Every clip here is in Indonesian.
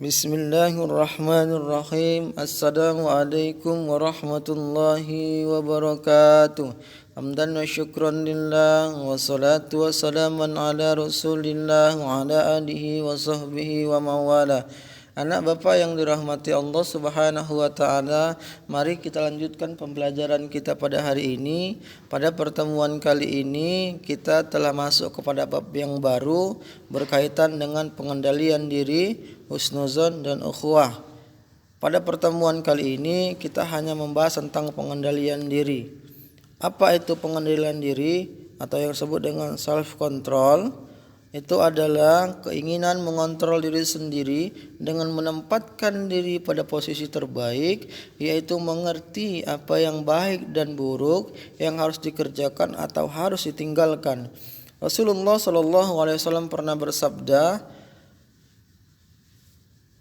Bismillahirrahmanirrahim. Assalamualaikum warahmatullahi wabarakatuh. Hamdan wa syukran lillah wa salatu wa salaman ala rasulillah wa ala alihi wa sahbihi wa mawala. Anak Bapak yang dirahmati Allah Subhanahu wa taala, mari kita lanjutkan pembelajaran kita pada hari ini. Pada pertemuan kali ini kita telah masuk kepada bab yang baru berkaitan dengan pengendalian diri, husnuzon dan ukhuwah. Pada pertemuan kali ini kita hanya membahas tentang pengendalian diri. Apa itu pengendalian diri atau yang disebut dengan self control? Itu adalah keinginan mengontrol diri sendiri dengan menempatkan diri pada posisi terbaik, yaitu mengerti apa yang baik dan buruk yang harus dikerjakan atau harus ditinggalkan. Rasulullah SAW pernah bersabda,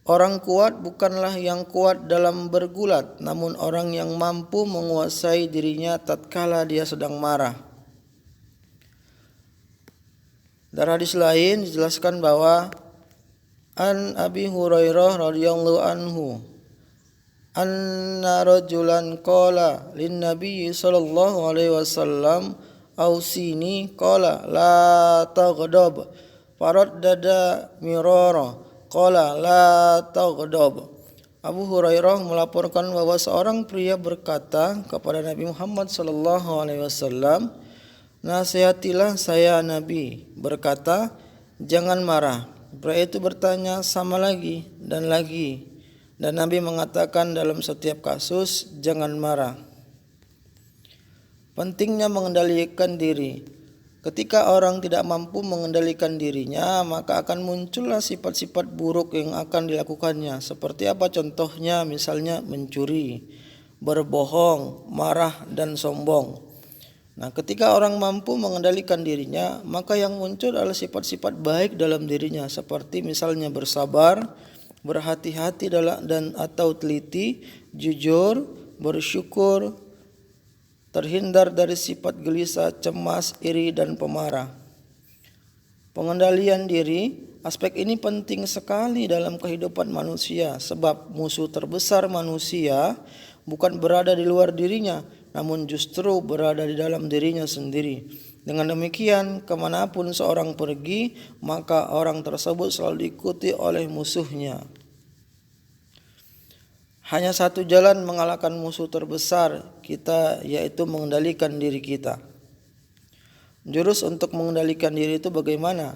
orang kuat bukanlah yang kuat dalam bergulat, namun orang yang mampu menguasai dirinya tatkala dia sedang marah. Dari hadis lain dijelaskan bahwa an Abi Hurairah radhiyallahu anhu anna rajulan qala lin nabiy sallallahu alaihi wasallam ausini qala la taghdab faraddada mirara qala la taghdab. Abu Hurairah melaporkan bahwa seorang pria berkata kepada Nabi Muhammad sallallahu alaihi wasallam, "Nasihatilah saya Nabi." Berkata, "Jangan marah." Pria itu bertanya sama lagi dan lagi, dan Nabi mengatakan dalam setiap kasus, jangan marah. Pentingnya mengendalikan diri. Ketika orang tidak mampu mengendalikan dirinya, maka akan muncullah sifat-sifat buruk yang akan dilakukannya. Seperti apa contohnya? Misalnya mencuri, berbohong, marah, dan sombong. Nah, ketika orang mampu mengendalikan dirinya, maka yang muncul adalah sifat-sifat baik dalam dirinya, seperti misalnya bersabar, berhati-hati dan atau teliti, jujur, bersyukur, terhindar dari sifat gelisah, cemas, iri, dan pemarah. Pengendalian diri, aspek ini penting sekali dalam kehidupan manusia, sebab musuh terbesar manusia bukan berada di luar dirinya, namun justru berada di dalam dirinya sendiri. Dengan demikian, kemanapun seorang pergi, maka orang tersebut selalu diikuti oleh musuhnya. Hanya satu jalan mengalahkan musuh terbesar kita, yaitu mengendalikan diri kita. Jurus untuk mengendalikan diri itu bagaimana?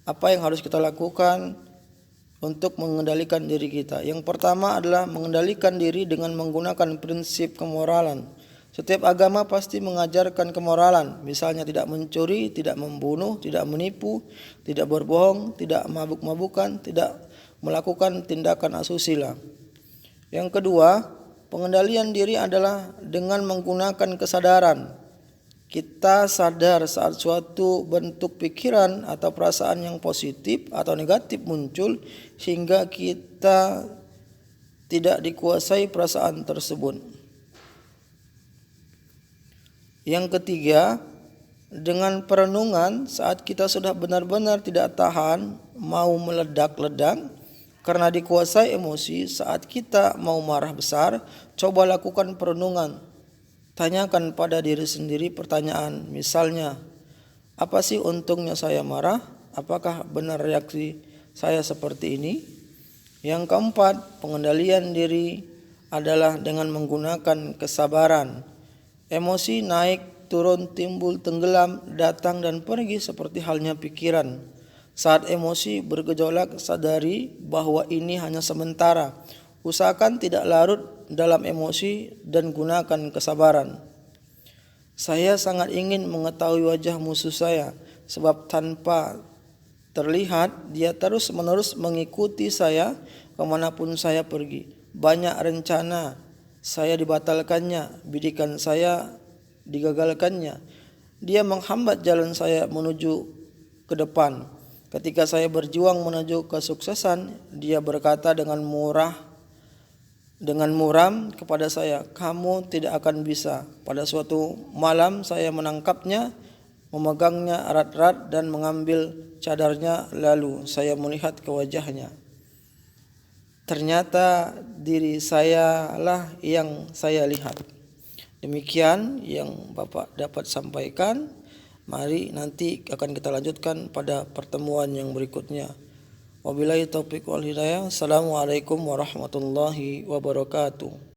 Apa yang harus kita lakukan untuk mengendalikan diri kita? Yang pertama adalah mengendalikan diri dengan menggunakan prinsip kemoralan. Setiap agama pasti mengajarkan kemoralan, misalnya tidak mencuri, tidak membunuh, tidak menipu, tidak berbohong, tidak mabuk-mabukan, tidak melakukan tindakan asusila. Yang kedua, pengendalian diri adalah dengan menggunakan kesadaran. Kita sadar saat suatu bentuk pikiran atau perasaan yang positif atau negatif muncul, sehingga kita tidak dikuasai perasaan tersebut. Yang ketiga, dengan perenungan saat kita sudah benar-benar tidak tahan, mau meledak-ledak karena dikuasai emosi, saat kita mau marah besar, coba lakukan perenungan. Tanyakan pada diri sendiri pertanyaan, misalnya, apa sih untungnya saya marah? Apakah benar reaksi saya seperti ini? Yang keempat, pengendalian diri adalah dengan menggunakan kesabaran. Emosi naik, turun, timbul, tenggelam, datang dan pergi seperti halnya pikiran. Saat emosi bergejolak, sadari bahwa ini hanya sementara. Usahakan tidak larut dalam emosi dan gunakan kesabaran. Saya sangat ingin mengetahui wajah musuh saya, sebab tanpa terlihat dia terus-menerus mengikuti saya kemanapun saya pergi. Banyak rencana saya dibatalkannya, bidikan saya digagalkannya. Dia menghambat jalan saya menuju ke depan. Ketika saya berjuang menuju kesuksesan, dia berkata dengan muram kepada saya, kamu tidak akan bisa. Pada suatu malam saya menangkapnya, memegangnya erat-erat dan mengambil cadarnya, lalu saya melihat ke wajahnya. ternyata diri saya lah yang saya lihat. Demikian yang Bapak dapat sampaikan. Mari nanti akan kita lanjutkan pada pertemuan yang berikutnya. Wabillahi taufiq wal hidayah. Assalamualaikum warahmatullahi wabarakatuh.